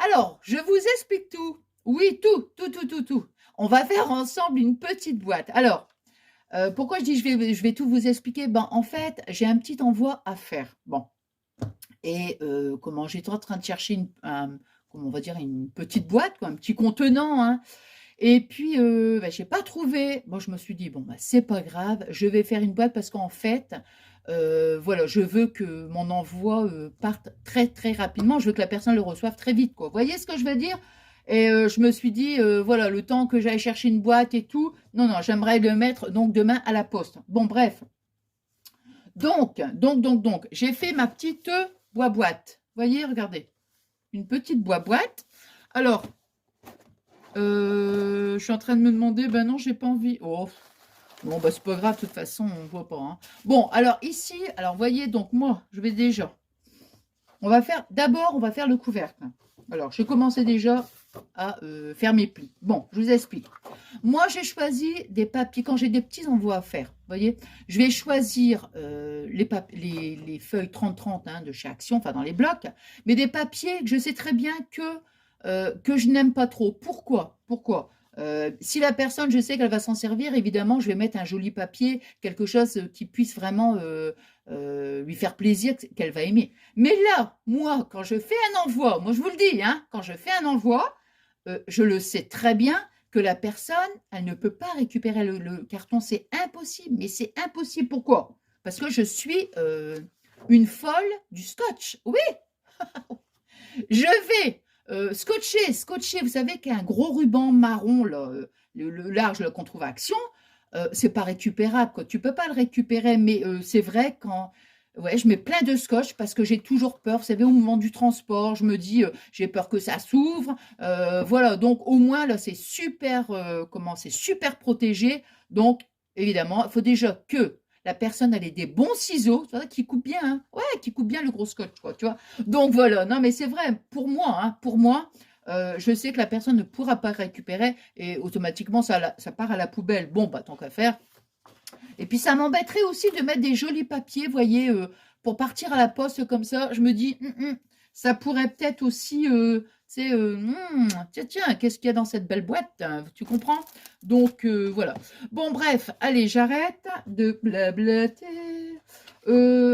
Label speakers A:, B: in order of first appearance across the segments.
A: Alors, je vous explique tout. Oui, tout. On va faire ensemble une petite boîte. Alors, pourquoi je dis je vais tout vous expliquer? Ben, en fait, j'ai un petit envoi à faire. Bon, et comment j'étais en train de chercher comment on va dire, une petite boîte, quoi, un petit contenant, hein. Et puis, bah, j'ai pas trouvé. Bon, je me suis dit: «Bon, bah, c'est pas grave, je vais faire une boîte» parce qu'en fait, voilà, je veux que mon envoi, parte très, très rapidement. Je veux que la personne le reçoive très vite, quoi. Vous voyez ce que je veux dire? Et je me suis dit, voilà, le temps que j'aille chercher une boîte et tout, non, j'aimerais le mettre donc demain à la poste. Bon, bref. Donc, j'ai fait ma petite, boîte. Vous voyez? Regardez, une petite boîte. Alors, je suis en train de me demander, ben non, j'ai pas envie. Oh, bon, bah, c'est pas grave, de toute façon, on voit pas, hein. Bon, alors ici, alors voyez, donc moi, je vais déjà, d'abord, on va faire le couvercle. Alors, je commençais déjà à faire mes plis. Bon, je vous explique. Moi, j'ai choisi des papiers, quand j'ai des petits envois à faire, vous voyez, je vais choisir les feuilles 30-30 hein, de chez Action, enfin dans les blocs, mais des papiers que je sais très bien que je n'aime pas trop. Pourquoi? Si la personne, je sais qu'elle va s'en servir, évidemment, je vais mettre un joli papier, quelque chose qui puisse vraiment lui faire plaisir, qu'elle va aimer. Mais là, moi, quand je fais un envoi, moi je vous le dis, hein, quand je fais un envoi, je le sais très bien que la personne, elle ne peut pas récupérer le carton. C'est impossible, mais c'est impossible. Pourquoi? Parce que je suis une folle du scotch. Oui, je vais scotcher. Vous savez qu'un gros ruban marron, là, le large qu'on trouve à Action, c'est pas récupérable, quoi. Tu peux pas le récupérer, mais c'est vrai quand ouais, je mets plein de scotch parce que j'ai toujours peur. Vous savez, au moment du transport, je me dis, j'ai peur que ça s'ouvre. Voilà, donc au moins là, c'est super, c'est super protégé. Donc évidemment, il faut déjà que la personne elle ait des bons ciseaux, tu vois, qui coupent bien, hein. Ouais, qui coupent bien le gros scotch, quoi, tu vois. Donc voilà, non mais c'est vrai, pour moi, je sais que la personne ne pourra pas récupérer et automatiquement ça part à la poubelle. Bon, bah tant qu'à faire. Et puis ça m'embêterait aussi de mettre des jolis papiers, vous voyez, pour partir à la poste comme ça. Je me dis, ça pourrait peut-être aussi, c'est, tiens, qu'est-ce qu'il y a dans cette belle boîte, hein, tu comprends? Donc voilà. Bon, bref, allez, j'arrête de blablater.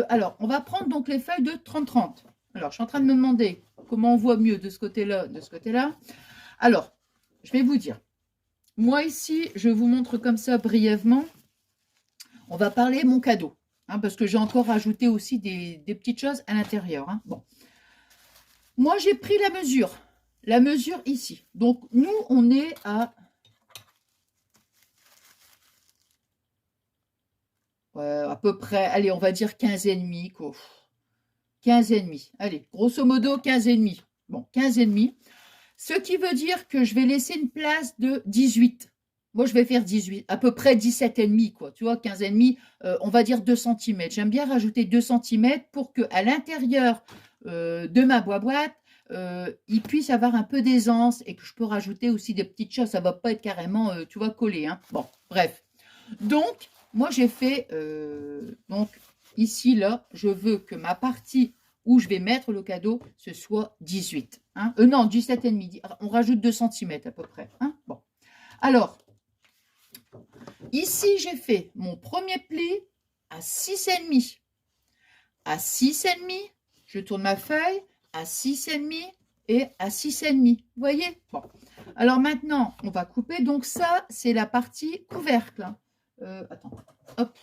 A: Alors, on va prendre donc les feuilles de 30-30. Alors, je suis en train de me demander comment on voit mieux de ce côté-là, de ce côté-là. Alors, je vais vous dire. Moi, ici, je vous montre comme ça brièvement. On va parler mon cadeau, hein, parce que j'ai encore rajouté aussi des petites choses à l'intérieur. Hein. Bon. Moi, j'ai pris la mesure ici. Donc, nous, on est à peu près, allez, on va dire 15,5, quoi. 15,5. Allez, grosso modo, 15,5. Bon, 15,5. Ce qui veut dire que je vais laisser une place de 18. Moi, je vais faire 18, à peu près 17,5, quoi. Tu vois, 15,5, on va dire 2 centimètres. J'aime bien rajouter 2 centimètres pour qu'à l'intérieur de ma boîte, il puisse avoir un peu d'aisance et que je peux rajouter aussi des petites choses. Ça ne va pas être carrément, tu vois, collé. Hein. Bon, bref. Donc, moi, j'ai fait, donc, ici, là, je veux que ma partie où je vais mettre le cadeau, ce soit 18. Hein. Non, 17,5. On rajoute 2 centimètres à peu près. Hein. Bon. Alors, ici, j'ai fait mon premier pli à 6,5. À 6,5, je tourne ma feuille à 6,5 et à 6,5. Vous voyez? Bon. Alors maintenant, on va couper. Donc ça, c'est la partie couvercle. Attends. Hop.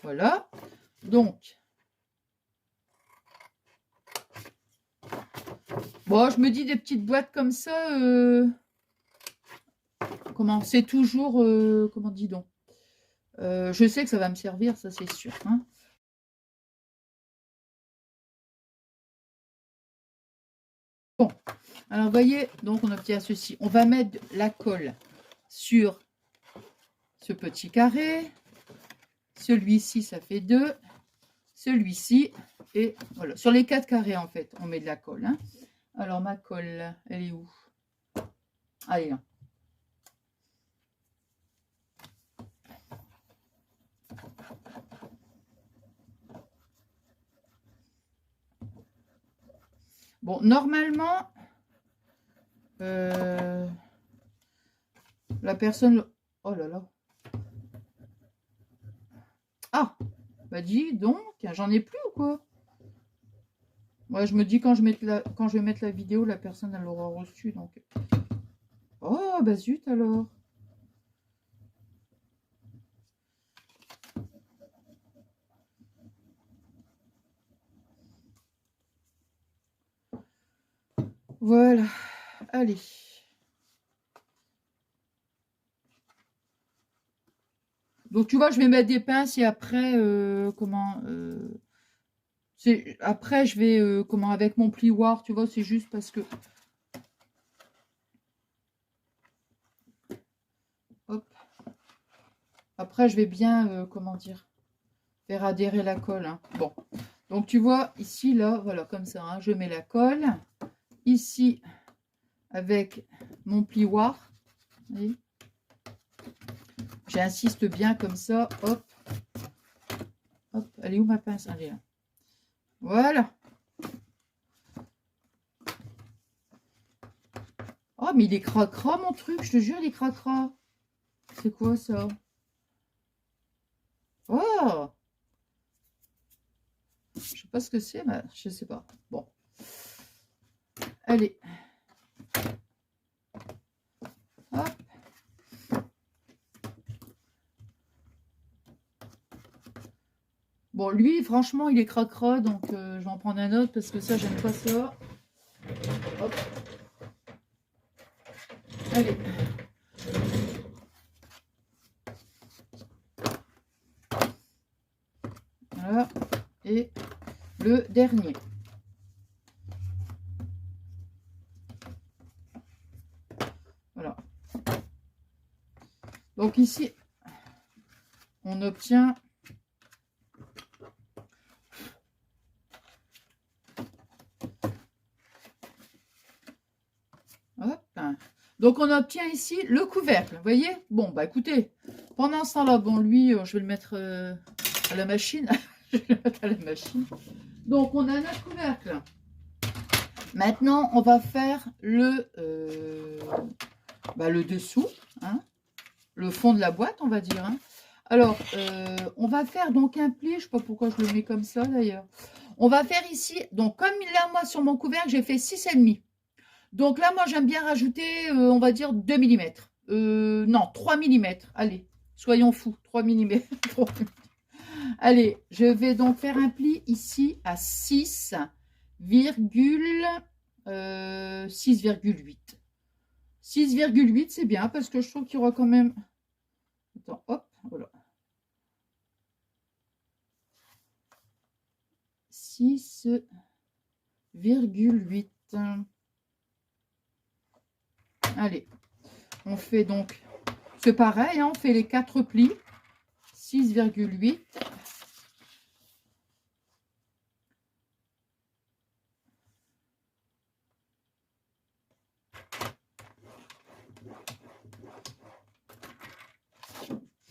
A: Voilà. Donc, bon, je me dis des petites boîtes comme ça. Comment? C'est toujours. Comment dis donc? Je sais que ça va me servir, ça c'est sûr. Hein. Bon, alors vous voyez, donc on obtient ceci. On va mettre la colle sur ce petit carré. Celui-ci, ça fait 2. Celui-ci, et voilà. Sur les 4 carrés, en fait, on met de la colle. Hein. Alors, ma colle, elle est où? Allez, là. Bon, normalement, la personne... Oh là là. Ah, bah dis donc, j'en ai plus ou quoi? Ouais, je me dis quand je vais mettre la vidéo, la personne, elle l'aura reçue, donc... Oh, bah zut alors. Voilà, allez. Donc tu vois, je vais mettre des pinces et après, après je vais, avec mon plioir, tu vois, c'est juste parce que... Hop. Après, je vais bien, comment dire, faire adhérer la colle. Hein. Bon, donc tu vois, ici, là, voilà, comme ça, hein, je mets la colle. Ici, avec mon plioir. J'insiste bien comme ça, hop. Hop, elle est où ma pince? Elle est là. Voilà. Oh, mais il est cracra, mon truc, je te jure, il est cracra. C'est quoi, ça? Oh! Je sais pas ce que c'est, mais je sais pas. Bon. Allez. Hop. Bon, lui, franchement, il est cracra, donc je vais en prendre un autre parce que ça, j'aime pas ça. Hop. Allez. Voilà. Et le dernier. Voilà. Donc ici, on obtient... Hop. Donc on obtient ici le couvercle, vous voyez? Bon, bah écoutez, pendant ce temps-là, bon, lui, je vais le mettre à la machine. Je vais le mettre à la machine. Donc on a notre couvercle. Maintenant, on va faire le dessous, hein, le fond de la boîte, on va dire. Hein. Alors, on va faire donc un pli, je ne sais pas pourquoi je le mets comme ça d'ailleurs. On va faire ici, donc comme là, moi, sur mon couvercle, j'ai fait 6,5. Donc là, moi, j'aime bien rajouter, on va dire 2 millimètres. Non, 3 millimètres. Allez, soyons fous, 3 millimètres. Allez, je vais donc faire un pli ici à 6,8. 6,8, c'est bien parce que je trouve qu'il y aura quand même... Attends, hop, voilà. 6,8. Allez, on fait donc... C'est pareil, hein, on fait les 4 plis. 6,8.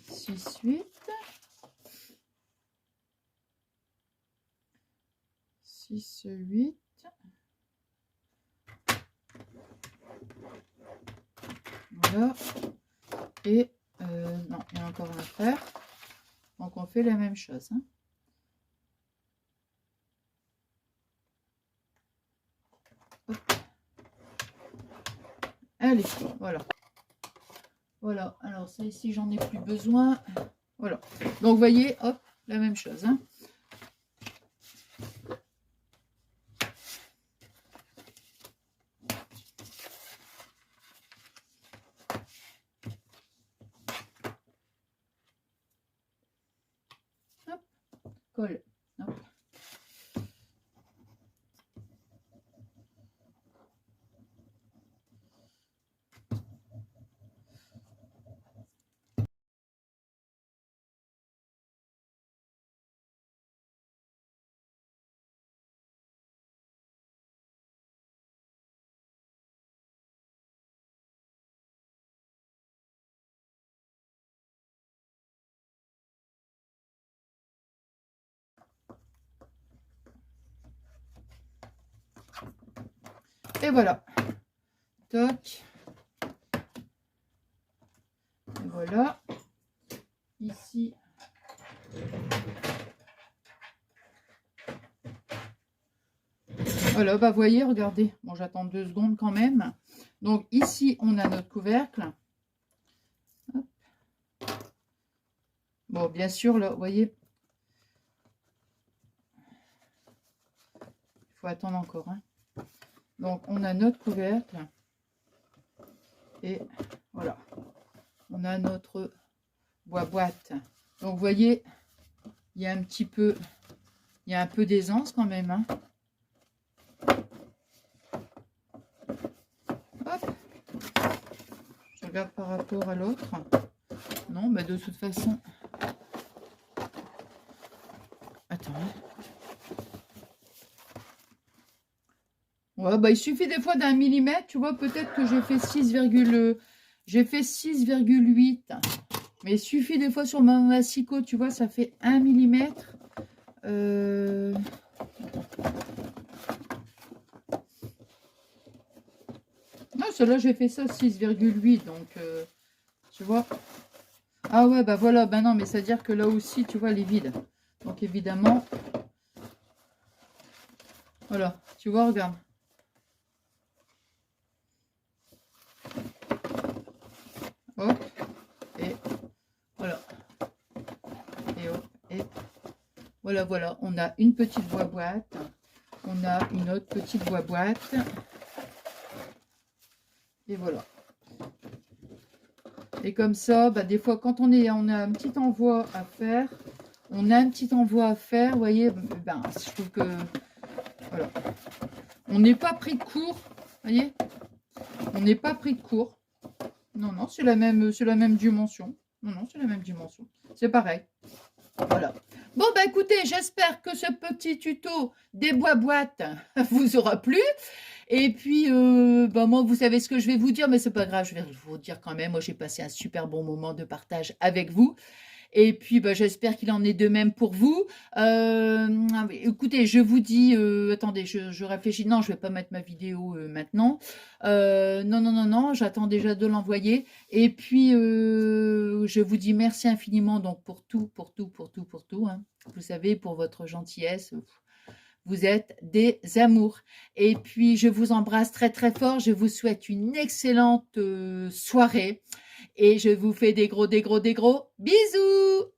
A: Six, 8. 6, 8. Voilà. Et non, il y a encore un à faire. Donc on fait la même chose. Hein. Allez, voilà. Voilà, alors ça ici, j'en ai plus besoin. Voilà. Donc vous voyez, hop, la même chose. Hein. Hop, colle. Hop. Et voilà. Toc. Et voilà. Ici. Voilà, bah vous voyez, regardez. Bon, j'attends 2 secondes quand même. Donc ici, on a notre couvercle. Hop. Bon, bien sûr, là, vous voyez. Il faut attendre encore. Hein. Donc, on a notre couvercle. Et voilà. On a notre boîte. Donc, vous voyez, il y a un petit peu, il y a un peu d'aisance quand même. Hein. Hop. Je regarde par rapport à l'autre. Non, mais de toute façon... Attends. Ouais, bah, il suffit des fois d'un millimètre. Tu vois, peut-être que j'ai fait 6,8. Mais il suffit des fois sur mon massicot, tu vois, ça fait 1 millimètre. Non, celle-là, j'ai fait ça 6,8. Donc, tu vois. Ah ouais, bah voilà. Bah non, mais c'est-à-dire que là aussi, tu vois, elle est vide. Donc, évidemment. Voilà. Tu vois, regarde. Hop. Et voilà. Et hop. Et voilà, voilà. On a une petite boîte. On a une autre petite boîte. Et voilà. Et comme ça, bah, des fois, quand on a un petit envoi à faire, vous voyez, ben, je trouve que, voilà. On n'est pas pris de court, vous voyez. On n'est pas pris de court. Non, non, c'est la même dimension. Non, non, c'est la même dimension. C'est pareil. Voilà. Bon, bah écoutez, j'espère que ce petit tuto des boîtes vous aura plu. Et puis, bah moi, vous savez ce que je vais vous dire, mais c'est pas grave, je vais vous dire quand même. Moi, j'ai passé un super bon moment de partage avec vous. Et puis, bah, j'espère qu'il en est de même pour vous. Écoutez, je vous dis... attendez, je réfléchis. Non, je vais pas mettre ma vidéo maintenant. Non, non, non, non, j'attends déjà de l'envoyer. Et puis, je vous dis merci infiniment donc pour tout. Hein. Vous savez, pour votre gentillesse. Vous êtes des amours. Et puis, je vous embrasse très, très fort. Je vous souhaite une excellente soirée. Et je vous fais des gros bisous.